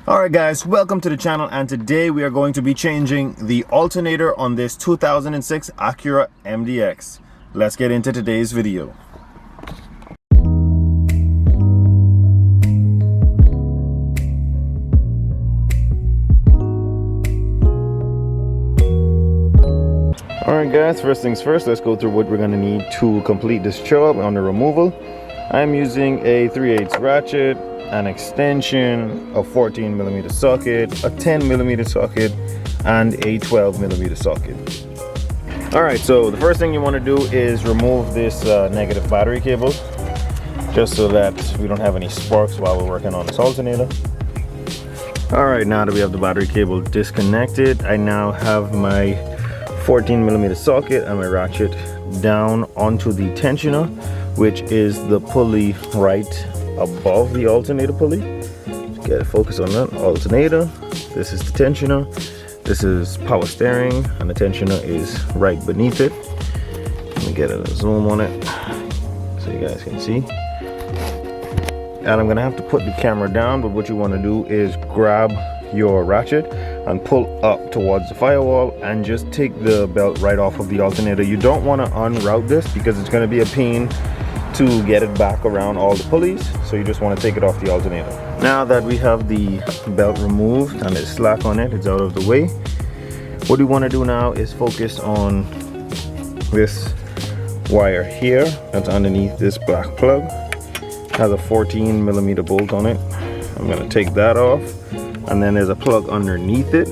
Alright guys, welcome to the channel, and today we are going to be changing the alternator on this 2006 Acura MDX. Let's get into today's video. Alright guys, first things first, let's go through what we're going to need to complete this job on the removal. I'm using a 3/8 ratchet, an extension, a 14mm socket, a 10mm socket, and a 12mm socket. Alright, so the first thing you want to do is remove this negative battery cable, just so that we don't have any sparks while we're working on this alternator. Alright, now that we have the battery cable disconnected, I now have my 14mm socket and my ratchet down onto the tensioner, which is the pulley right above the alternator pulley. Just get a focus on that. Alternator, this is the tensioner, this is power steering, and the tensioner is right beneath it. Let me get a zoom on it so you guys can see. And I'm gonna have to put the camera down, but what you want to do is grab your ratchet and pull up towards the firewall and just take the belt right off of the alternator. You don't want to unroute this because it's going to be a pain to get it back around all the pulleys, so you just want to take it off the alternator. Now that we have the belt removed and it's slack on it, it's out of the way, what we want to do now is focus on this wire here that's underneath this black plug. It has a 14mm bolt on it. I'm going to take that off, and then there's a plug underneath it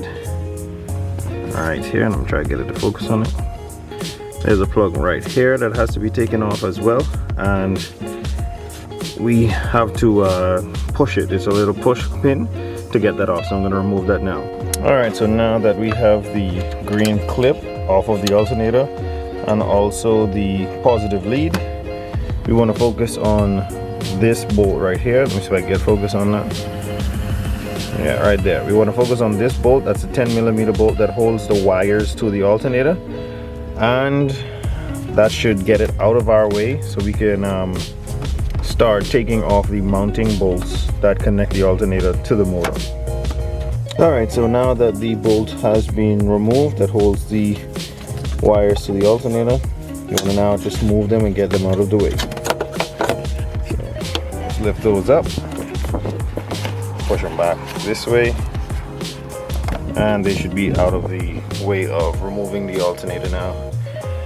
right here, and I'm trying to get it to focus on it. There's a plug right here that has to be taken off as well, and we have to push it. It's a little push pin to get that off, so I'm going to remove that now. Alright, so now that we have the green clip off of the alternator and also the positive lead, we want to focus on this bolt right here. Let me see if I can get focus on that. Yeah, right there. We want to focus on this bolt. That's a 10mm bolt that holds the wires to the alternator, and that should get it out of our way so we can start taking off the mounting bolts that connect the alternator to the motor. Alright, so now that the bolt has been removed that holds the wires to the alternator, you want to now just move them and get them out of the way. So just lift those up, push them back this way, and they should be out of the way of removing the alternator now.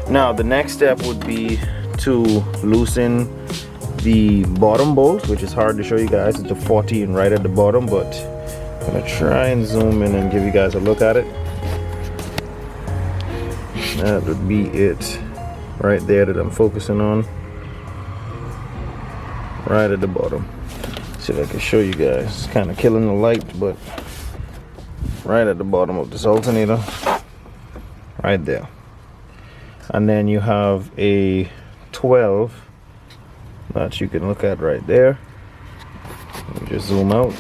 Now the next step would be to loosen the bottom bolt, which is hard to show you guys. It's a 14 right at the bottom, but I'm gonna try and zoom in and give you guys a look at it. That would be it right there that I'm focusing on, right at the bottom. See if I can show you guys. It's kind of killing the light, but right at the bottom of this alternator, right there. And then you have a 12 that you can look at right there. Let me just zoom out.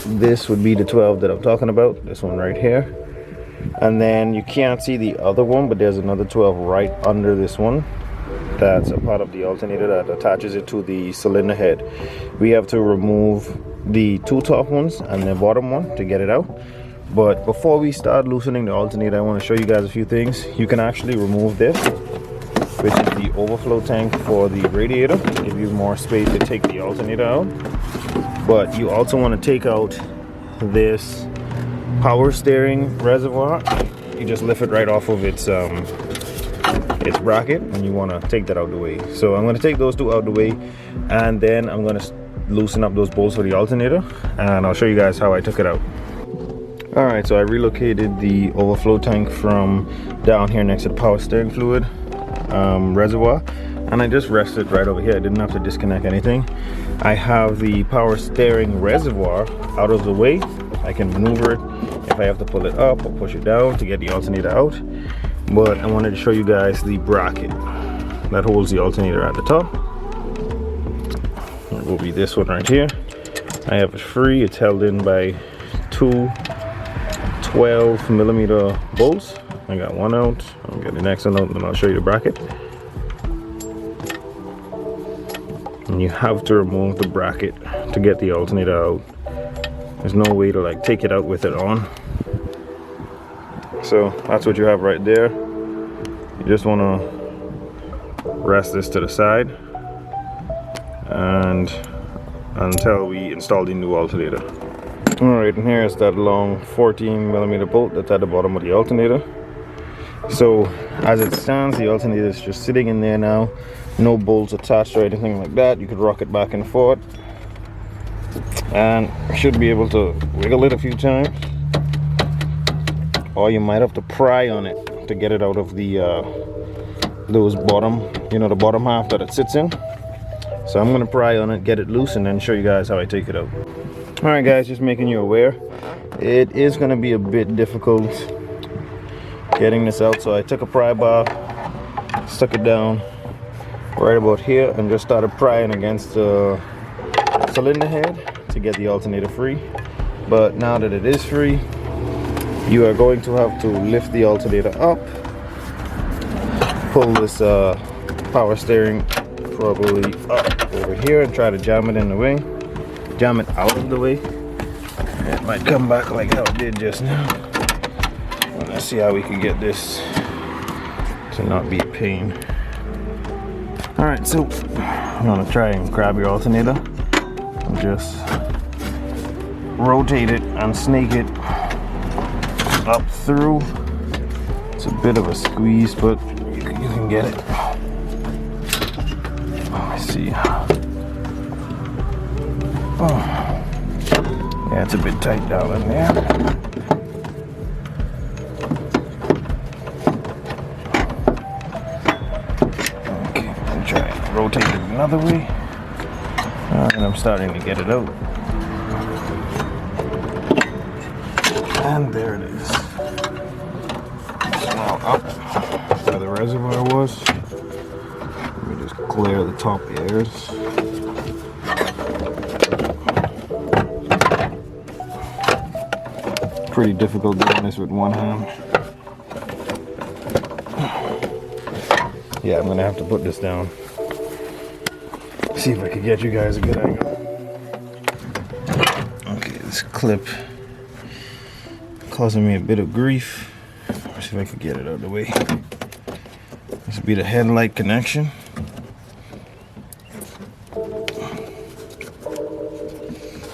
This would be the 12 that I'm talking about, this one right here. And then you can't see the other one, but there's another 12 right under this one. That's a part of the alternator that attaches it to the cylinder head. We have to remove the two top ones and the bottom one to get it out. But before we start loosening the alternator, I want to show you guys a few things. You can actually remove this, which is the overflow tank for the radiator, to give you more space to take the alternator out. But you also want to take out this power steering reservoir. You just lift it right off of its bracket, and you want to take that out the way. So I'm going to take those two out the way, and then I'm going to loosen up those bolts for the alternator, and I'll show you guys how I took it out. Alright, so I relocated the overflow tank from down here next to the power steering fluid reservoir, and I just rested right over here. I didn't have to disconnect anything. I have the power steering reservoir out of the way. I can maneuver it if I have to pull it up or push it down to get the alternator out. But I wanted to show you guys the bracket that holds the alternator at the top. It will be this one right here. I have it free. It's held in by two 12mm bolts. I got one out. I'll get the next one out, and then I'll show you the bracket. And you have to remove the bracket to get the alternator out. There's no way to like take it out with it on. So that's what you have right there. You just want to rest this to the side and until we install the new alternator. Alright, and here's that long 14mm bolt that's at the bottom of the alternator. So as it stands, the alternator is just sitting in there now. No bolts attached or anything like that. You could rock it back and forth and should be able to wiggle it a few times, or you might have to pry on it to get it out of the those bottom, you know, the bottom half that it sits in. So I'm gonna pry on it, get it loose, and then show you guys how I take it out. All right guys, just making you aware, it is gonna be a bit difficult getting this out. So I took a pry bar, stuck it down right about here, and just started prying against the cylinder head to get the alternator free. But now that it is free, you are going to have to lift the alternator up, pull this power steering probably up over here and try to jam it in the way, jam it out of the way. It might come back like how it did just now. Let's see how we can get this to not be a pain. All right, so I'm gonna try and grab your alternator and just rotate it and snake it up through. It's a bit of a squeeze, but you can get it. Let me see. Oh, yeah, it's a bit tight down in there. Okay, I'll try and rotate it another way. And I'm starting to get it out. And there it is. It's now up where the reservoir was. Let me just clear the top airs. Pretty difficult doing this with one hand. Yeah, I'm gonna have to put this down. See if I can get you guys a good angle. Okay, this clip causing me a bit of grief. Let's see if I can get it out of the way. This will be the headlight connection.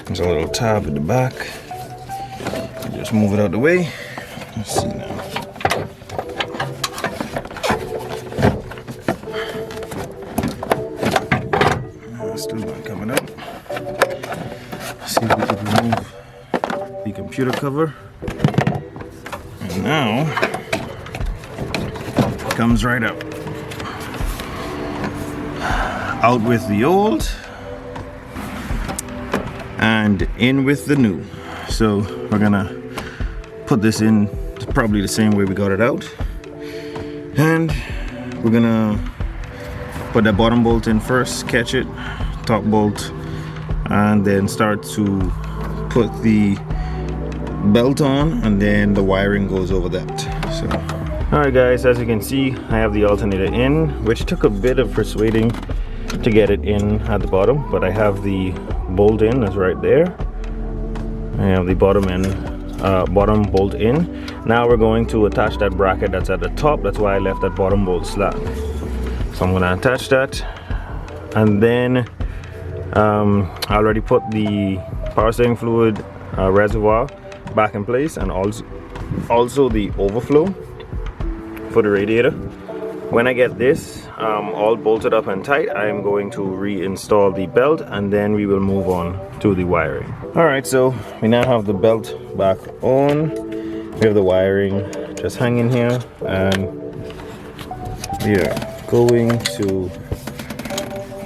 There's a little tab at the back. Just move it out of the way. Let's see now. Still not coming out. Let's see if we can remove the computer cover. And now it comes right out. Out with the old and in with the new. So we're gonna put this in probably the same way we got it out, and we're gonna put that bottom bolt in first, catch it, top bolt, and then start to put the belt on, and then the wiring goes over that. So all right guys, as you can see, I have the alternator in, which took a bit of persuading to get it in at the bottom, but I have the bolt in. That's right there. I have the bottom bolt in. Now we're going to attach that bracket that's at the top. That's why I left that bottom bolt slack. So I'm gonna attach that, and then I already put the power steering fluid reservoir back in place, and also the overflow for the radiator. When I get this all bolted up and tight, I'm going to reinstall the belt, and then we will move on to the wiring. All right, so we now have the belt back on. We have the wiring just hanging here, and we are going to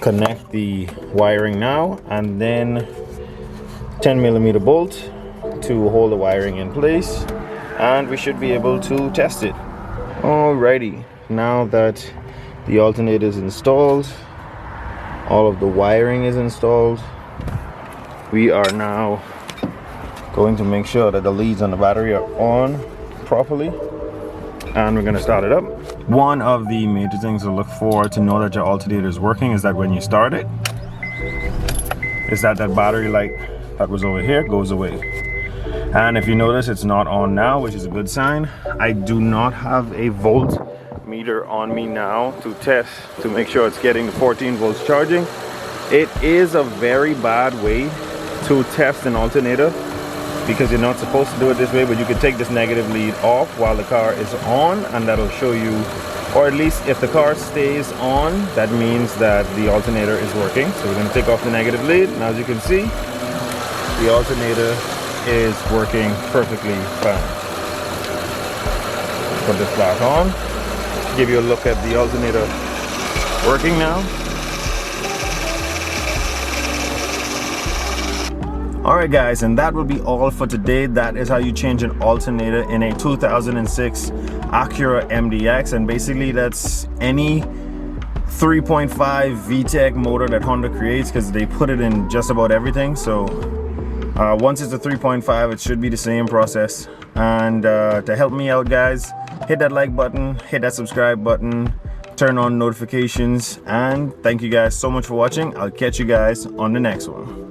connect the wiring now, and then 10mm bolt to hold the wiring in place, and we should be able to test it. Alrighty, now that the alternator is installed, all of the wiring is installed, we are now going to make sure that the leads on the battery are on properly, and we're going to start it up. One of the major things to look for to know that your alternator is working is that when you start it, is that battery light that was over here goes away. And if you notice, it's not on now, which is a good sign. I do not have a volt meter on me now to test to make sure it's getting the 14 volts charging. It is a very bad way to test an alternator because you're not supposed to do it this way, but you can take this negative lead off while the car is on, and that'll show you, or at least if the car stays on, that means that the alternator is working. So we're going to take off the negative lead, and as you can see, the alternator is working perfectly fine. Put this back on, give you a look at the alternator working now. Alright guys, and that will be all for today. That is how you change an alternator in a 2006 Acura MDX, and basically that's any 3.5 VTEC motor that Honda creates, because they put it in just about everything. So once it's a 3.5, it should be the same process. And to help me out guys, hit that like button, hit that subscribe button, turn on notifications, and thank you guys so much for watching. I'll catch you guys on the next one.